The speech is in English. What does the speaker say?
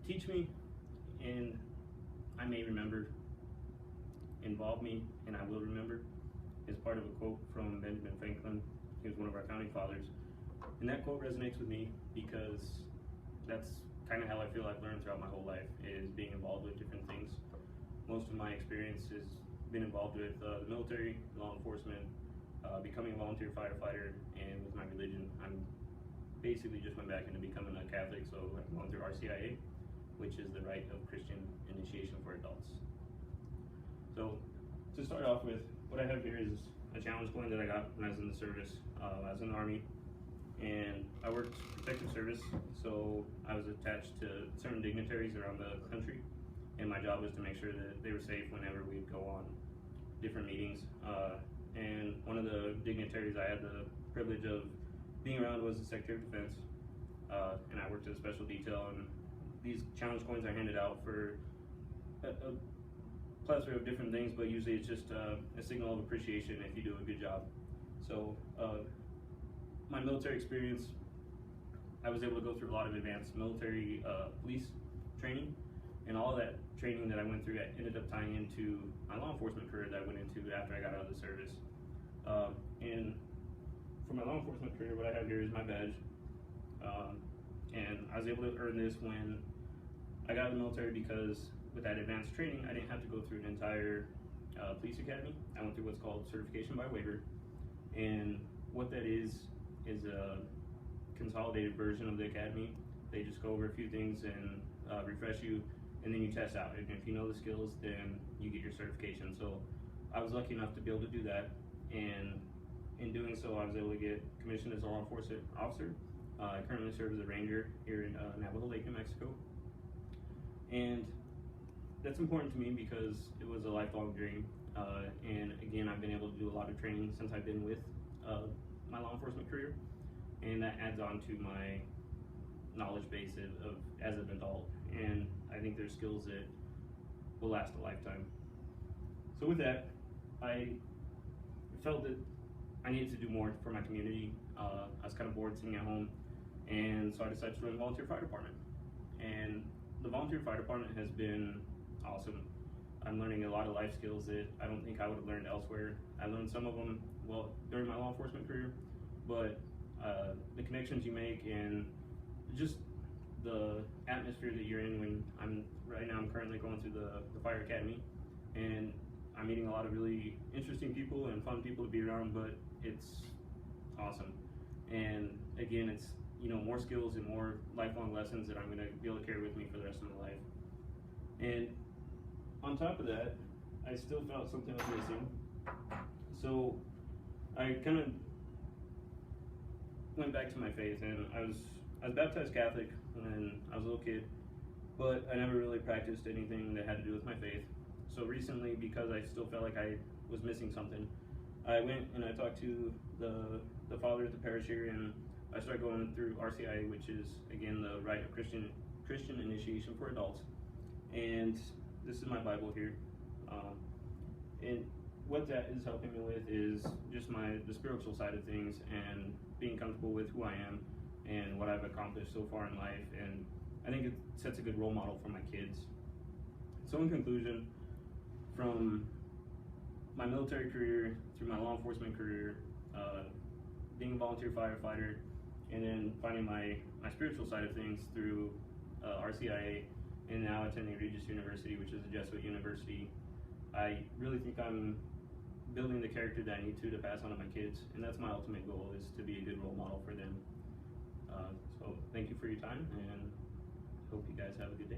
teach me, and I may remember, involve me, and I will remember, is part of a quote from Benjamin Franklin. He was one of our founding fathers. And that quote resonates with me because that's kind of how I feel I've learned throughout my whole life, is being involved with different things. Most of my experience has been involved with the military, law enforcement, becoming a volunteer firefighter, and with my religion. I'm basically just went back into becoming a Catholic, so I'm going through RCIA, which is the Rite of Christian Initiation for Adults. So to start off with, what I have here is a challenge coin that I got when I was in the service. I was in the Army, and I worked protective service, so I was attached to certain dignitaries around the country, and my job was to make sure that they were safe whenever we'd go on different meetings. And one of the dignitaries I had the privilege of being around was the Secretary of Defense, and I worked at a special detail, and these challenge coins are handed out for a plethora of different things, but usually it's just a signal of appreciation if you do a good job. So my military experience, I was able to go through a lot of advanced military police training, and all of that training that I went through ended up tying into my law enforcement career that I went into after I got out of the service. And for my law enforcement career, what I have here is my badge, and I was able to earn this when I got out of the military, because with that advanced training, I didn't have to go through an entire police academy. I went through what's called certification by waiver, and what that is a consolidated version of the academy. They just go over a few things and refresh you, and then you test out. And if you know the skills, then you get your certification. So I was lucky enough to be able to do that, and in doing so, I was able to get commissioned as a law enforcement officer. I currently serve as a ranger here in Navajo Lake, New Mexico. And that's important to me because it was a lifelong dream. And again, I've been able to do a lot of training since I've been with my law enforcement career. And that adds on to my knowledge base of as an adult. And I think there's skills that will last a lifetime. So with that, I felt that I needed to do more for my community. I was kind of bored sitting at home, and so I decided to join the volunteer fire department. And the volunteer fire department has been awesome. I'm learning a lot of life skills that I don't think I would have learned elsewhere. I learned some of them, well, during my law enforcement career, but the connections you make and just the atmosphere that you're in when right now I'm currently going through the fire academy, and I'm meeting a lot of really interesting people and fun people to be around, but it's awesome. And again, it's, you know, more skills and more lifelong lessons that I'm going to be able to carry with me for the rest of my life. And on top of that, I still felt something was missing. So I kind of went back to my faith, and I was baptized Catholic when I was a little kid, but I never really practiced anything that had to do with my faith. So recently, because I still felt like I was missing something, I went and I talked to the father at the parish here, and I started going through RCIA, which is, again, the Rite of Christian Initiation for Adults. And this is my Bible here. And what that is helping me with is just the spiritual side of things, and being comfortable with who I am and what I've accomplished so far in life. And I think it sets a good role model for my kids. So in conclusion, from my military career through my law enforcement career, being a volunteer firefighter, and then finding my spiritual side of things through RCIA, and now attending Regis University, which is a Jesuit university, I really think I'm building the character that I need to pass on to my kids, and that's my ultimate goal, is to be a good role model for them. So thank you for your time, and hope you guys have a good day.